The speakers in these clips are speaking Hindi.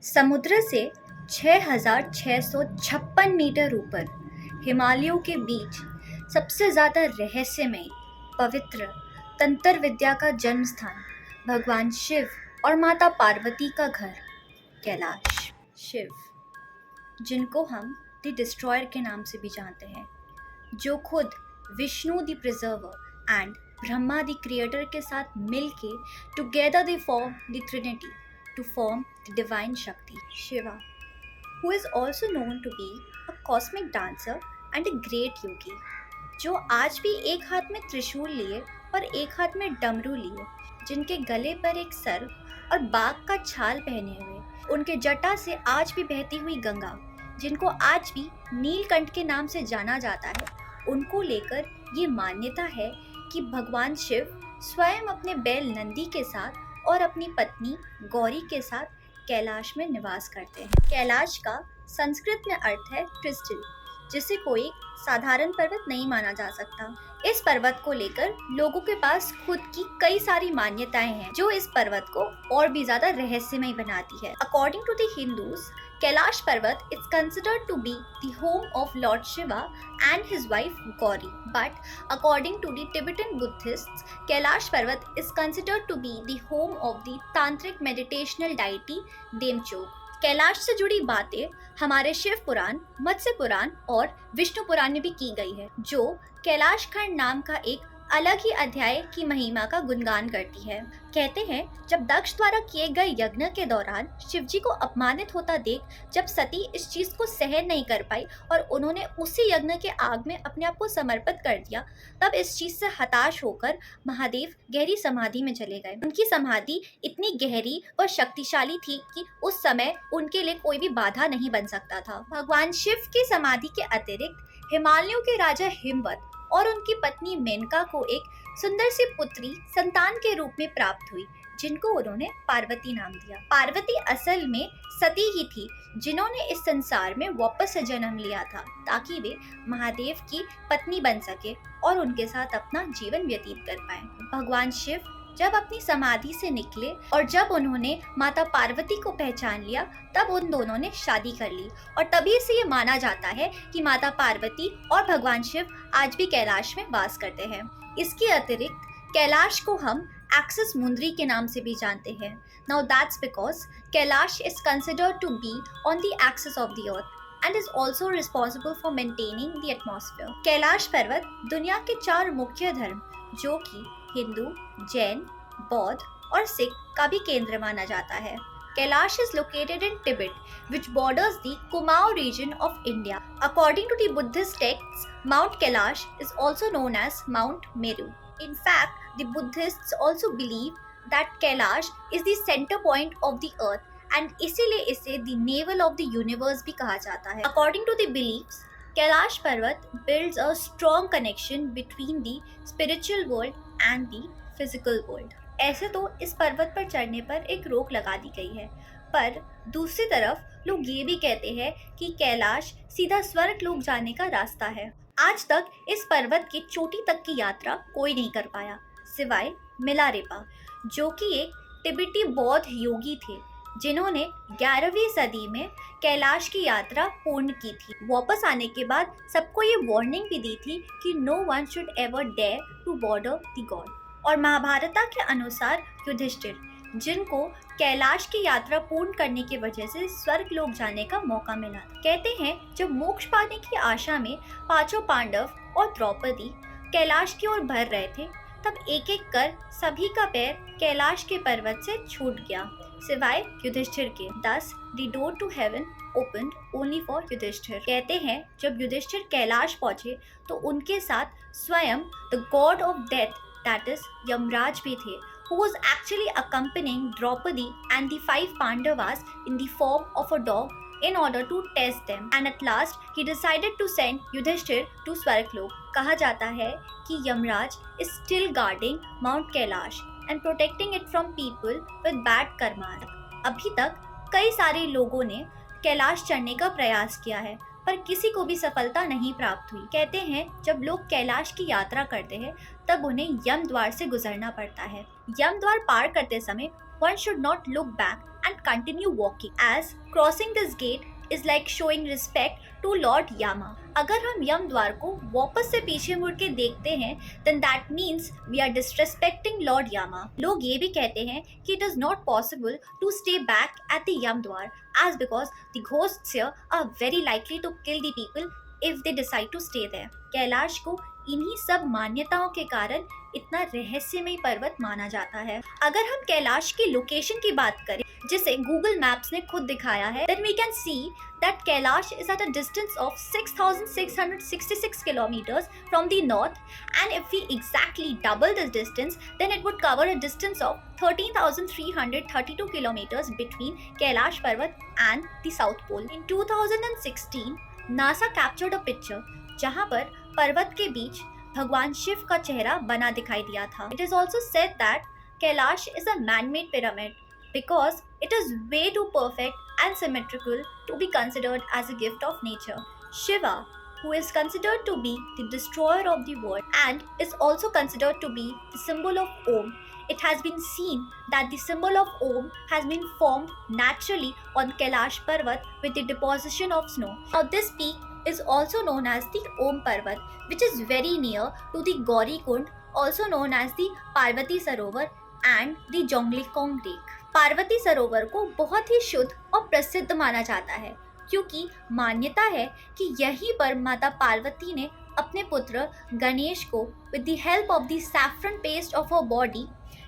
समुद्र से 6,656 मीटर ऊपर हिमालयों के बीच सबसे ज़्यादा रहस्यमय पवित्र तंत्र विद्या का जन्म स्थान, भगवान शिव और माता पार्वती का घर कैलाश। शिव, जिनको हम द डिस्ट्रॉयर के नाम से भी जानते हैं, जो खुद Vishnu the preserver and Brahma the creator के साथ मिलके together they form the Trinity to form the divine Shakti, Shiva, who is also known to be a cosmic dancer and a great yogi, जो आज भी एक हाथ में त्रिशूल लिए और एक हाथ में डमरू लिए, जिनके गले पर एक सर्प और बाघ का छाल पहने हुए, उनके जटा से आज भी बहती हुई गंगा, जिनको आज भी नीलकंठ के नाम से जाना जाता है, उनको लेकर ये मान्यता है कि भगवान शिव स्वयं अपने बैल नंदी के साथ और अपनी पत्नी गौरी के साथ कैलाश में निवास करते हैं। कैलाश का संस्कृत में अर्थ है क्रिस्टल, जिसे कोई साधारण पर्वत नहीं माना जा सकता। इस पर्वत को लेकर लोगों के पास खुद की कई सारी मान्यताएं हैं, जो इस पर्वत को और भी ज्यादा रहस्यमय बनाती है। According to the Hindus, Kailash Parvat is considered to be the home of Lord Shiva and his wife Gauri. But according to the Tibetan Buddhists, Kailash Parvat is considered to be the home of the tantric meditational deity Demchok. Kailash से जुड़ी बातें हमारे शिव पुराण, मत्स्य पुराण और विष्णु पुराण में भी की गई है, जो कैलाश खंड नाम का एक अलग ही अध्याय की महिमा का गुणगान करती है। कहते हैं, जब दक्ष द्वारा किए गए यज्ञ के दौरान शिवजी को अपमानित होता देख जब सती इस चीज को सहन नहीं कर पाई और उन्होंने उसी यज्ञ के आग में अपने आप को समर्पित कर दिया, तब इस चीज से हताश होकर महादेव गहरी समाधि में चले गए। उनकी समाधि इतनी गहरी व शक्तिशाली थी कि उस समय उनके लिए कोई भी बाधा नहीं बन सकता था। भगवान शिव की समाधि के अतिरिक्त हिमालयों के राजा हिमवत और उनकी पत्नी मेनका को एक सुंदर सी पुत्री संतान के रूप में प्राप्त हुई, जिनको उन्होंने पार्वती नाम दिया। पार्वती असल में सती ही थी, जिन्होंने इस संसार में वापस से जन्म लिया था ताकि वे महादेव की पत्नी बन सके और उनके साथ अपना जीवन व्यतीत कर पाए। भगवान शिव जब अपनी समाधि से निकले और जब उन्होंने माता पार्वती को पहचान लिया, तब उन दोनों ने शादी कर ली और तभी से ये माना जाता है कि माता पार्वती और भगवान शिव आज भी कैलाश में वास करते हैं। इसके अतिरिक्त कैलाश को हम एक्सिस मुंदरी के नाम से भी जानते हैं। Now that's because Kailash is considered to be on the axis of the earth and is also responsible for maintaining the atmosphere. Kailash पर्वत दुनिया के 4 मुख्य धर्म, जो कि हिंदू, जैन, बौद्ध और सिख का भी केंद्र माना जाता है। Kailash is located in Tibet, which borders the Kumaon region of India. According to the Buddhist texts, Mount Kailash is also known as Mount Meru. In fact, the Buddhists also believe that Kailash is the center point of the earth and इसीलिए इसे the navel of the universe भी कहा जाता है। According to the beliefs, Kailash Parvat builds a strong connection between the spiritual world and the physical world. ऐसे तो इस पर्वत पर चढ़ने पर एक रोक लगा दी गई है, पर दूसरी तरफ लोग ये भी कहते हैं कि कैलाश सीधा स्वर्ग लोक जाने का रास्ता है। आज तक इस पर्वत की चोटी तक की यात्रा कोई नहीं कर पाया, सिवाय मिलारेपा, जो कि एक तिब्बती बौद्ध योगी थे, जिन्होंने 11वीं सदी में कैलाश की यात्रा पूर्ण की थी। वापस आने के बाद सबको ये वार्निंग भी दी थी कि no one should ever dare to bother the god. और महाभारता के अनुसार युधिष्ठिर, जिनको कैलाश की यात्रा पूर्ण करने की वजह से स्वर्ग लोक जाने का मौका मिला, कहते हैं जब मोक्ष पाने की आशा में 5 पांडव और द्रौपदी कैलाश की ओर बढ़ रहे थे, तब एक एक कर सभी का पैर कैलाश के पर्वत से छूट गया, सिवाय युधिष्ठिर के। Thus, the door to heaven opened only for Yudhishthir. कहते हैं जब युधिष्ठिर कैलाश पहुंचे तो उनके साथ स्वयं the god of death, that is Yamraj भी थे, who was actually accompanying Draupadi and the 5 Pandavas in the form of a dog in order to test them. And at last, he decided to send Yudhishthir to स्वर्गलोक। कहा जाता है कि Yamraj is still guarding Mount Kailash and protecting it from people with bad karma. अभी तक कई सारे लोगों ने कैलाश चढ़ने का प्रयास किया है, पर किसी को भी सफलता नहीं प्राप्त हुई। कहते हैं जब लोग कैलाश की यात्रा करते हैं तब उन्हें यम द्वार से गुजरना पड़ता है। यम द्वार पार करते समय one should not look back and continue walking, as crossing this gate is like showing respect to Lord Yama. अगर हम यम द्वार को वापस से पीछे मुड़ के देखते हैं then that means we are disrespecting Lord Yama. लोग ये भी कहते हैं कि it is not possible to stay back at the यम द्वार as because the ghosts here are very likely to kill the people if they decide to stay there. Kailash को इन्हीं सब मान्यताओं के कारण इतना रहस्यमय पर्वत माना जाता है। अगर हम कैलाश की लोकेशन की बात करें जिसे गूगल मैप्स ने खुद दिखाया है, then we can see that Kailash is at a distance of 6,666 kilometers from the north, and if we exactly double this distance, then it would cover a distance of 13,332 kilometers between Kailash Parvat and the South Pole. In 2016, NASA captured a picture जहां पर पर्वत के बीच भगवान शिव का चेहरा बना दिखाई दिया था। It is also said that Kailash is a man-made pyramid because it is way too perfect and symmetrical to be considered as a gift of nature. Shiva, who is considered to be the destroyer of the world and is also considered to be the symbol of Om, it has been seen that the symbol of Om has been formed naturally on Kailash Parvat with the deposition of snow. Now this peak is also known as the Om Parvat, which is very near to the Gauri Kund, also known as the Parvati Sarovar and the Jonglikong Lake. Parvati सरोवर को बहुत ही शुद्ध और प्रसिद्ध माना जाता है क्योंकि मान्यता है कि यहीं पर माता पार्वती ने अपने पुत्र गणेश को with the help of the saffron paste of her body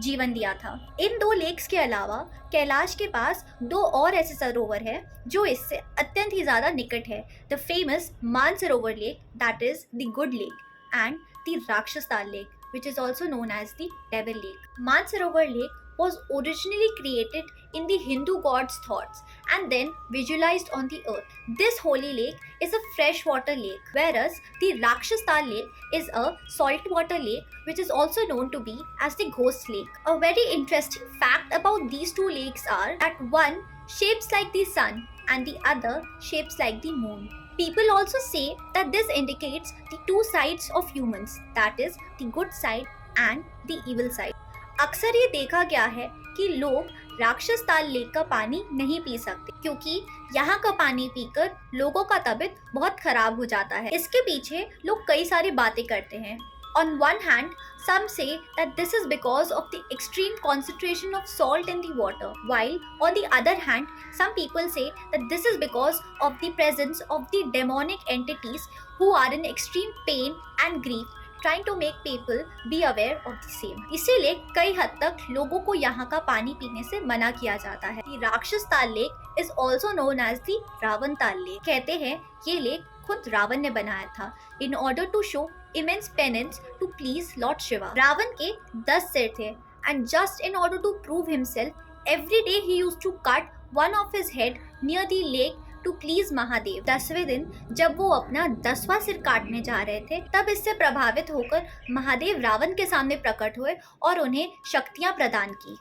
जीवन दिया था। इन दो लेक्स के अलावा कैलाश के पास दो और ऐसे सरोवर है जो इससे अत्यंत ही ज्यादा निकट है। The famous Mansarovar lake, that is the good lake, and the Rakshastal lake, which is also known as the Devil Lake. Mansarovar Lake was originally created in the Hindu gods' thoughts and then visualized on the earth. This holy lake is a freshwater lake, whereas the Rakshastal Lake is a saltwater lake, which is also known to be as the Ghost Lake. A very interesting fact about these two lakes are that one shapes like the sun and the other shapes like the moon. People also say that this indicates the two sides of humans, that is the good side and the evil side. अक्सर ये देखा गया है कि लोग राक्षसताल लेक का पानी नहीं पी सकते क्योंकि यहाँ का पानी पीकर लोगों का तबीयत बहुत खराब हो जाता है। इसके पीछे लोग कई सारी बातें करते हैं। On one hand, some say that this is because of the extreme concentration of salt in the water, while on the other hand, some people say that this is because of the presence of the demonic entities who are in extreme pain and grief, trying to make people be aware of the same. इसीलिए कई हद तक लोगों को यहाँ का पानी पीने से मना किया जाता है। The Rakshastal lake is also known as the Ravan Tal lake. कहते हैं ये लेक खुद रावण ने बनाया था in order to show immense penance to please Lord Shiva. Ravan के 10 सिर थे and just in order to prove himself, every day he used to cut one of his head near the lake to please Mahadev. 10वें दिन जब वो अपना 10वां सिर काटने जा रहे थे तब इससे प्रभावित होकर महादेव रावण के सामने प्रकट हुए और उन्हें शक्तियां प्रदान की।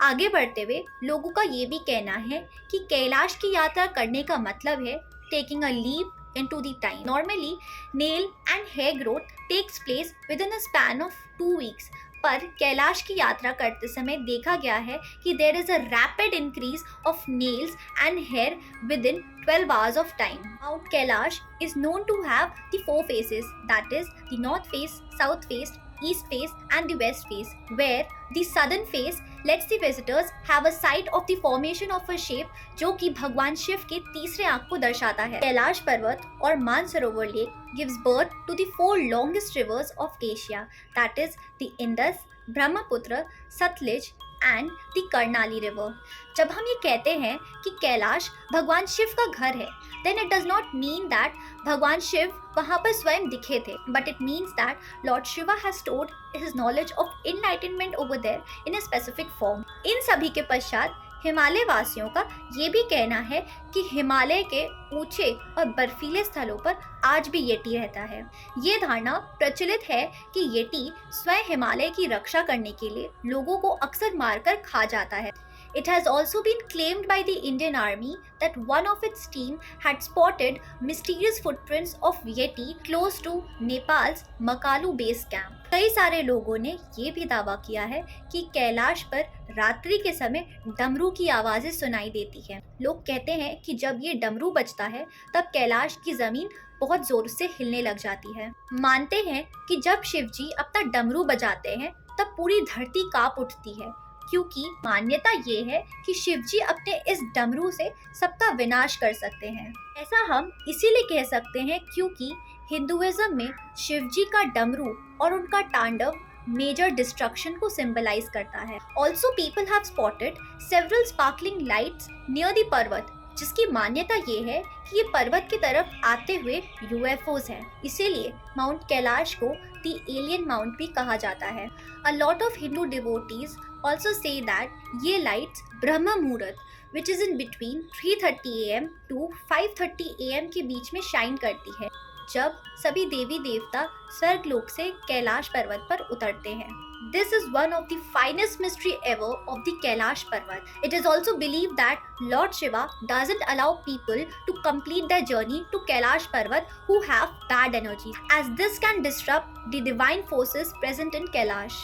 आगे बढ़ते हुए लोगों का ये भी कहना है कि कैलाश की यात्रा करने का मतलब है taking a leap into the time. Normally, nail and hair growth takes place within a span of 2 weeks. पर कैलाश की यात्रा करते समय देखा गया है कि there is a rapid increase of nails and hair within 12 hours of time. Mount Kailash is known to have the 4 faces, that is the north face, south face, east face and the west face, where the southern face lets the visitors have a sight of the formation of a shape जो कि भगवान शिव के तीसरे आंख को दर्शाता है। कैलाश पर्वत और Mansarovar lake gives birth to the 4 longest rivers of Asia, that is the Indus, Brahmaputra, Satluj and the Karnali river. जब हम ये कहते हैं कि कैलाश भगवान शिव का घर है, then it does not mean that भगवान शिव वहाँ पर स्वयं दिखे थे, but it means that Lord Shiva has stored his knowledge of enlightenment over there in a specific form. इन सभी के पश्चात हिमालय वासियों का ये भी कहना है कि हिमालय के ऊंचे और बर्फीले स्थलों पर आज भी येटी रहता है। ये धारणा प्रचलित है कि येटी स्वयं हिमालय की रक्षा करने के लिए लोगों को अक्सर मारकर खा जाता है। It has also been claimed by the Indian Army that one of its team had spotted mysterious footprints of Yeti close to Nepal's Makalu base camp. कई सारे लोगों ने ये भी दावा किया है कि कैलाश पर रात्रि के समय डमरू की आवाजें सुनाई देती हैं। लोग कहते हैं कि जब ये डमरू बजता है तब कैलाश की जमीन बहुत जोर से हिलने लग जाती है। मानते हैं कि जब शिवजी अपना डमरू बजाते हैं तब पूरी धरती कांप उठती है, क्योंकि मान्यता ये है कि शिवजी अपने इस डमरू से सबका विनाश कर सकते हैं। ऐसा हम इसीलिए कह सकते हैं क्योंकि हिंदुइज्म में शिवजी का डमरू और उनका तांडव मेजर डिस्ट्रक्शन को सिंबलाइज करता है। Also people have spotted several sparkling lights near the पर्वत, जिसकी मान्यता ये है कि ये पर्वत की तरफ आते हुए यूएफओज हैं। इसीलिए माउंट कैलाश को द एलियन माउंट भी कहा जाता है। A lot of Hindu devotees also say that ये लाइट्स ब्रह्म मुहूर्त which is in between 3:30 AM to 5:30 AM के बीच में शाइन करती है, जब सभी देवी देवता स्वर्गलोक से कैलाश पर्वत पर उतरते हैं। This is one of the finest mystery ever of the Kailash Parvat. It is also believed that Lord Shiva doesn't allow people to complete their journey to Kailash Parvat who have bad energy, as this can disrupt the divine forces present in Kailash.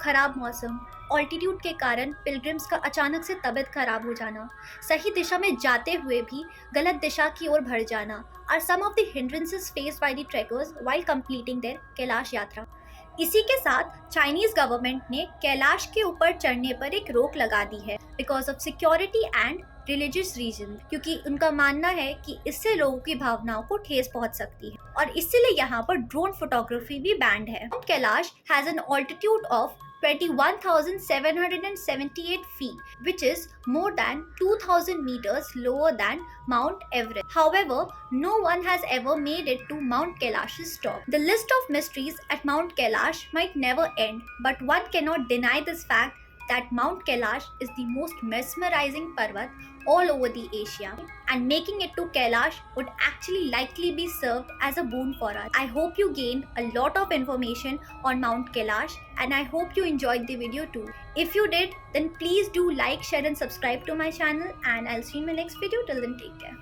खराब मौसम, ऑल्टीट्यूड के कारण पिलग्रिम्स का अचानक से तबीयत खराब हो जाना, सही दिशा में जाते हुए भी गलत दिशा की ओर बढ़ जाना are some of the hindrances faced by the trekkers while completing their Kailash यात्रा। इसी के साथ चाइनीज गवर्नमेंट ने कैलाश के ऊपर चढ़ने पर एक रोक लगा दी है because of security and religious reason, क्योंकि उनका मानना है कि इससे लोगों की भावनाओं को ठेस पहुंच सकती है और इसीलिए यहाँ पर ड्रोन फोटोग्राफी भी बैंड है। Kailash has an altitude of 21,778 feet, which is more than 2,000 meters lower than Mount Everest. However, no one has ever made it to Mount Kailash's top. The list of mysteries at Mount Kailash might never end, but one cannot deny this fact that Mount Kailash is the most mesmerizing parvat all over the Asia, and making it to Kailash would actually likely be served as a boon for us. I hope you gained a lot of information on Mount Kailash, and I hope you enjoyed the video too. If you did, then please do like, share and subscribe to my channel, and I'll see you in my next video. Till then, take care.